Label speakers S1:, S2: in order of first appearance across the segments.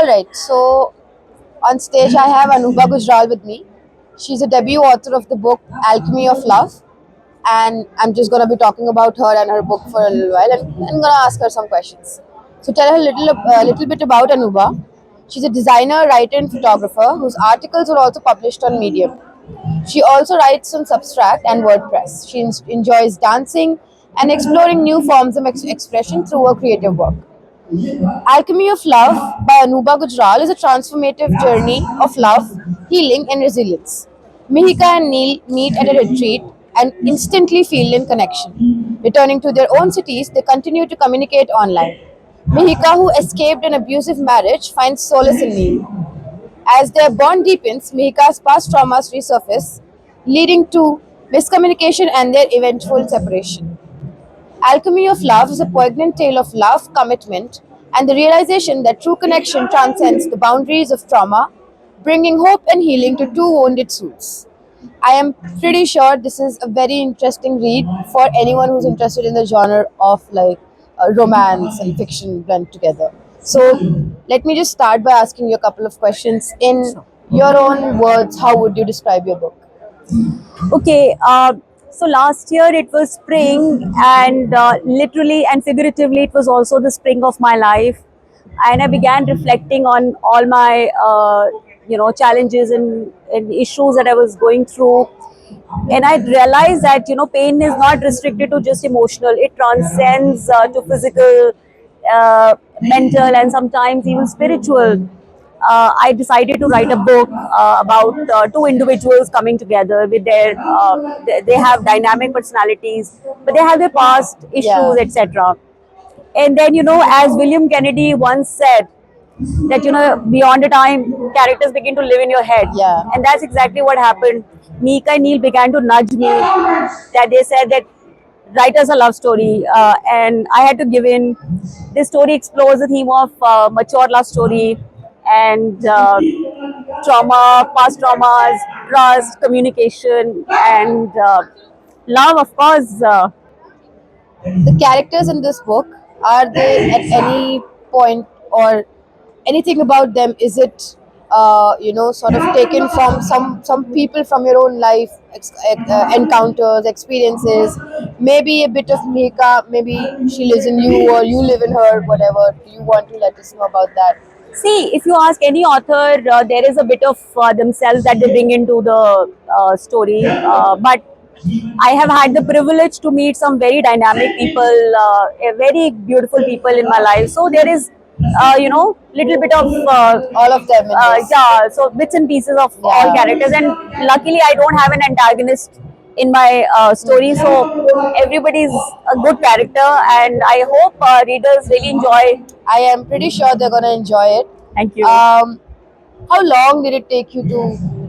S1: Alright, so on stage I have Anuba Gujral with me. She's a debut author of the book Alchemy of Love, and I'm just gonna be talking about her and her book for a little while, and I'm gonna ask her some questions. So tell her a little bit about Anuba. She's a designer, writer, and photographer whose articles are also published on Medium. She also writes on Substack and WordPress. She enjoys dancing and exploring new forms of expression through her creative work. Alchemy of Love by Anuba Gujral is a transformative journey of love, healing, and resilience. Mihika and Neil meet at a retreat and instantly feel in connection. Returning to their own cities, they continue to communicate online. Mihika, who escaped an abusive marriage, finds solace in Neil. As their bond deepens, Mihika's past traumas resurface, leading to miscommunication and their eventual separation. Alchemy of Love is a poignant tale of love, commitment, and the realization that true connection transcends the boundaries of trauma, bringing hope and healing to two wounded souls. I am pretty sure this is a very interesting read for anyone who's interested in the genre of romance and fiction blend together. So, let me just start by asking you a couple of questions. In your own words, how would you describe your book?
S2: Okay, so last year it was spring, and literally and figuratively, it was also the spring of my life. And I began reflecting on all my, challenges and issues that I was going through. And I realized that, pain is not restricted to just emotional, it transcends to physical, mental, and sometimes even spiritual. I decided to write a book about two individuals coming together with they have dynamic personalities, but they have their past
S1: Yeah,
S2: issues, etc. And then, as William Kennedy once said, that, beyond a time, characters begin to live in your head.
S1: yeah,
S2: And that's exactly what happened. Mika and Neil began to nudge me, that they said that write us a love story, and I had to give in. This story explores the theme of mature love story and trauma, past traumas, trust, communication, and love, of course.
S1: the characters in this book, are they at any point, or anything about them, is it sort of taken from some people from your own life, encounters, experiences, maybe a bit of Mika, maybe she lives in you or you live in her, whatever. Do you want to let us know about that?
S2: See, if you ask any author, there is a bit of themselves that they bring into the story. But I have had the privilege to meet some very dynamic people, very beautiful people in my life. So there is, little bit of
S1: All of them in this.
S2: yeah, so bits and pieces of all
S1: Yeah.
S2: characters. And luckily, I don't have an antagonist in my story, so everybody is a good character, and I hope readers really enjoy.
S1: I am pretty sure they're gonna enjoy it.
S2: Thank you.
S1: How long did it take you to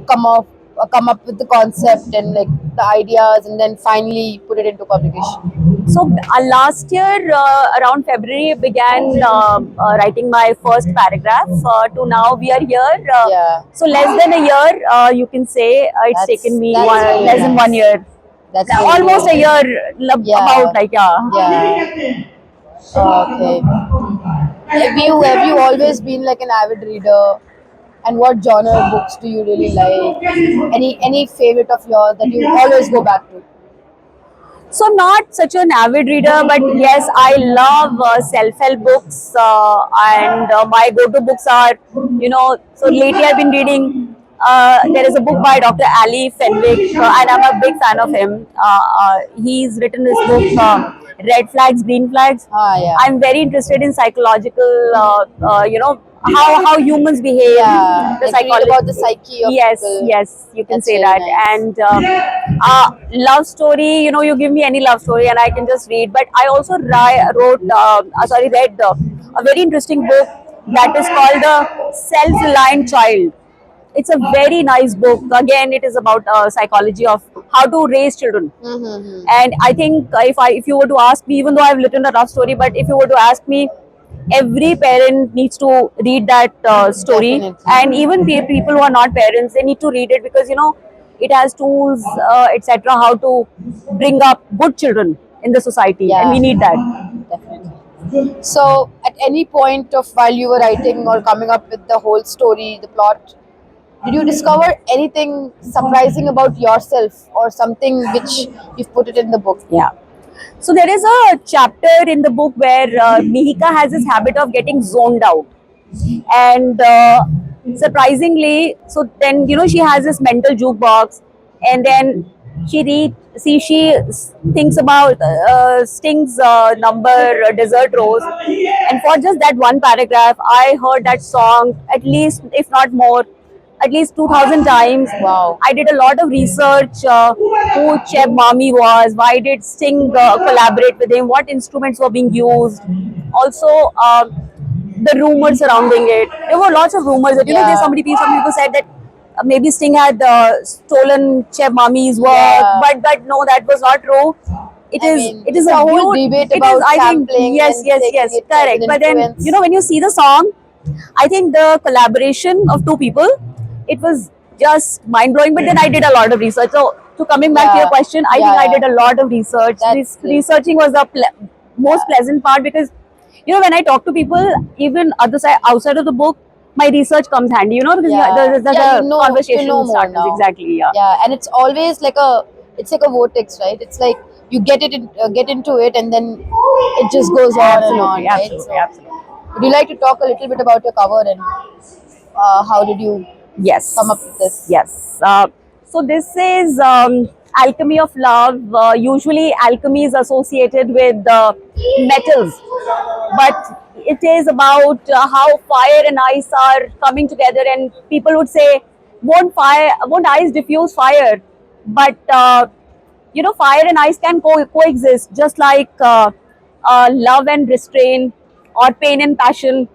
S1: come up with the concept and like the ideas, and then finally put it into publication?
S2: So last year, around February, I began writing my first paragraph. To now, we are here.
S1: Yeah.
S2: So less than a year, you can say. It's taken me
S1: That's really
S2: less than 1 year.
S1: That's really
S2: Almost a
S1: nice.
S2: year,
S1: Yeah.
S2: about, like, yeah.
S1: Yeah. Okay. Have you always been like an avid reader? And what genre of books do you really like? Any favorite of yours that you always go back to?
S2: So I'm not such an avid reader, but yes, I love self-help books, and my go-to books are, So lately I've been reading. There is a book by Dr. Ali Fenwick, and I'm a big fan of him. He's written this book, Red Flags, Green Flags.
S1: Ah, yeah.
S2: I'm very interested in psychological, how humans behave,
S1: Yeah,
S2: the
S1: like read
S2: psychology.
S1: about the psyche of
S2: Yes,
S1: people.
S2: yes, you can
S1: That's
S2: say
S1: really
S2: that.
S1: nice.
S2: And love story, you give me any love story and I can just read. But I also read a very interesting book that is called The Self-Reliant Child. It's a very nice book. Again, it is about psychology of how to raise children.
S1: Mm-hmm.
S2: And I think if you were to ask me, even though I've written a love story, but if you were to ask me, every parent needs to read that story.
S1: Definitely.
S2: And even people who are not parents, they need to read it, because it has tools, etc., how to bring up good children in the society, and
S1: Yeah.
S2: we need that.
S1: Definitely. So, at any point of while you were writing or coming up with the whole story, the plot, did you discover anything surprising about yourself or something which you've put it in the book?
S2: Yeah. So there is a chapter in the book where Mihika has this habit of getting zoned out, and surprisingly, so then she has this mental jukebox, and then she thinks about Sting's number Desert Rose, and for just that one paragraph, I heard that song at least, if not more, at least 2000 times.
S1: Wow.
S2: I did a lot of research, who Cheb Mami was, why did Sting collaborate with him, what instruments were being used. Also, the rumors surrounding it. There were lots of rumors that, there's some people said that maybe Sting had stolen Cheb Mami's work,
S1: Yeah.
S2: but no, that was not true. It is
S1: it's a whole debate about
S2: I think,
S1: sampling
S2: yes,
S1: and
S2: yes,
S1: taking
S2: yes,
S1: it as
S2: correct.
S1: an
S2: But then,
S1: influence.
S2: when you see the song, I think the collaboration of two people, it was just mind blowing. But then I did a lot of research. So, to coming back to your
S1: Yeah.
S2: question, I think I did a lot of research.
S1: That's great.
S2: Researching was the most pleasant part, because when I talk to people, even other side outside of the book, my research comes handy. Because there's
S1: Yeah,
S2: a conversation
S1: you know more
S2: starters.
S1: now.
S2: Exactly. Yeah.
S1: Yeah, and it's always like it's like a vortex, right? It's like you get into it, and then it just goes on and on, right?
S2: Absolutely.
S1: So,
S2: Absolutely.
S1: would you like to talk a little bit about your cover and how did you
S2: Yes.
S1: come up with this?
S2: Yes. So this is Alchemy of Love. Usually, alchemy is associated with metals, but it is about how fire and ice are coming together. And people would say, won't ice diffuse fire? But fire and ice can coexist, just like love and restraint, or pain and passion.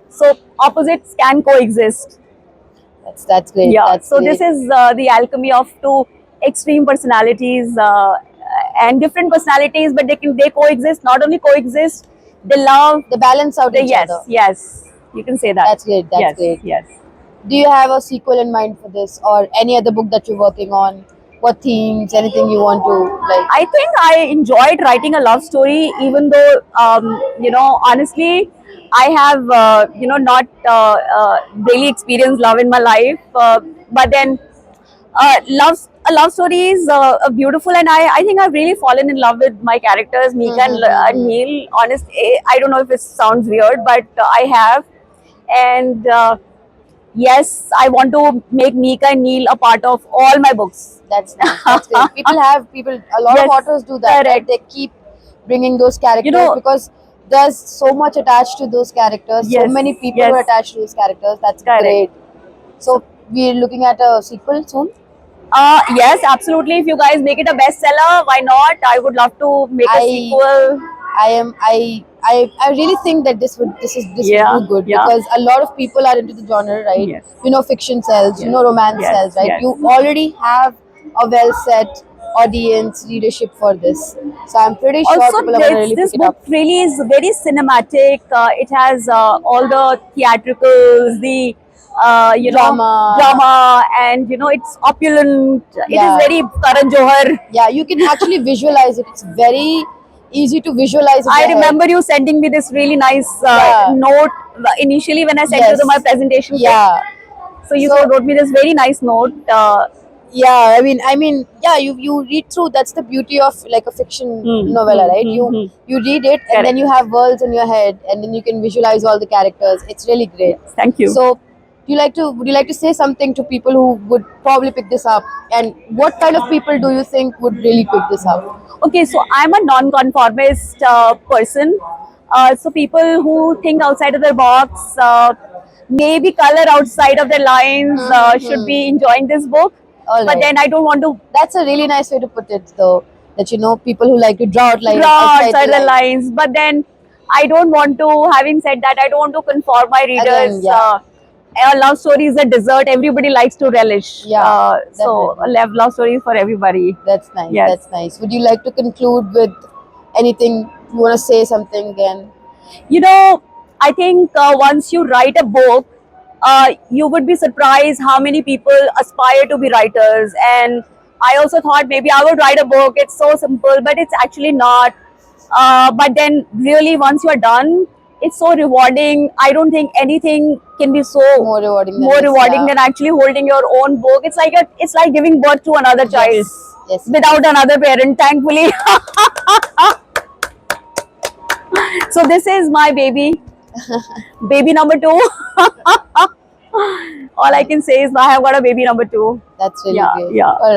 S2: So opposites can coexist.
S1: That's great.
S2: Yeah.
S1: That's
S2: So
S1: great.
S2: this is the alchemy of two extreme personalities, and different personalities, but they coexist. Not only coexist, they love.
S1: They balance out each
S2: Yes,
S1: other.
S2: yes. You can say that.
S1: That's great. That's
S2: yes,
S1: great.
S2: Yes.
S1: Do you have a sequel in mind for this, or any other book that you're working on? What themes? Anything you want to like?
S2: I think I enjoyed writing a love story, even though, honestly, I have, not really experienced love in my life. But then, a love story is beautiful, and I think I've really fallen in love with my characters, Mika and Neil. Honestly, I don't know if it sounds weird, but I have. And yes, I want to make Mika and Neil a part of all my books.
S1: That's nice. That's great. A lot of
S2: Yes,
S1: authors do that. Right?
S2: correct.
S1: They keep bringing those characters because there's so much attached to those characters. So
S2: Yes,
S1: many people
S2: yes.
S1: are attached to those characters. That's
S2: Correct.
S1: great. So we're looking at a sequel soon.
S2: Yes, absolutely. If you guys make it a bestseller, why not? I would love to make a sequel.
S1: I really think that this will do good
S2: Yeah.
S1: because a lot of people are into the genre, right?
S2: Yes.
S1: Fiction sells, romance
S2: Yes,
S1: sells, right?
S2: yes.
S1: You already have a well set audience readership for this, so I'm pretty sure
S2: Also,
S1: people are going to really
S2: this
S1: pick it
S2: book
S1: up.
S2: really is very cinematic. It has all the theatricals, the drama, and it's opulent. It
S1: Yeah.
S2: is very Karan Johar.
S1: Yeah, you can actually visualize it. It's very easy to visualize it.
S2: I remember you sending me this really nice
S1: Yeah.
S2: note initially when I sent you
S1: Yes.
S2: my presentation. kit.
S1: Yeah.
S2: So you
S1: So-
S2: wrote me this very nice note.
S1: Yeah, yeah, you read through. That's the beauty of like a fiction novella, right? You read it and then you have worlds in your head, and then you can visualize all the characters. It's really great.
S2: Thank you.
S1: So, would you like to say something to people who would probably pick this up? And what kind of people do you think would really pick this up?
S2: Okay, so I'm a non-conformist person. So people who think outside of their box, maybe color outside of their lines, should be enjoying this book.
S1: All
S2: But
S1: right.
S2: then I don't want to
S1: That's a really nice way to put it, though. That people who like to draw out lines
S2: draw
S1: outside
S2: outside the lines. But then I don't want to, having said that, I don't want to conform my readers.
S1: Again, yeah.
S2: A love story is a dessert everybody likes to relish.
S1: Yeah,
S2: So
S1: definitely.
S2: a love story is for everybody.
S1: That's nice.
S2: Yes.
S1: That's nice. Would you like to conclude with anything? You want to say something again?
S2: I think once you write a book, you would be surprised how many people aspire to be writers. And I also thought maybe I would write a book. It's so simple, but it's actually not. But then, really, once you're done, it's so rewarding. I don't think anything can be so
S1: More rewarding than
S2: more
S1: this,
S2: rewarding
S1: yeah.
S2: than actually holding your own book. It's like giving birth to another child
S1: Yes.
S2: without another parent, thankfully. So this is my baby, baby number 2. All I can say is I have got a baby number 2.
S1: That's really
S2: Yeah,
S1: great.
S2: yeah.
S1: All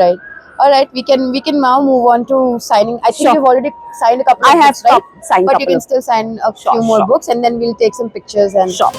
S1: right. We can now move on to signing. I think
S2: Sure.
S1: you've already signed a couple
S2: I
S1: of
S2: have
S1: books, right?
S2: signed
S1: But you
S2: couple
S1: can
S2: of-
S1: still sign a
S2: Sure,
S1: few more
S2: sure.
S1: books, and then we'll take some pictures and
S2: Sure.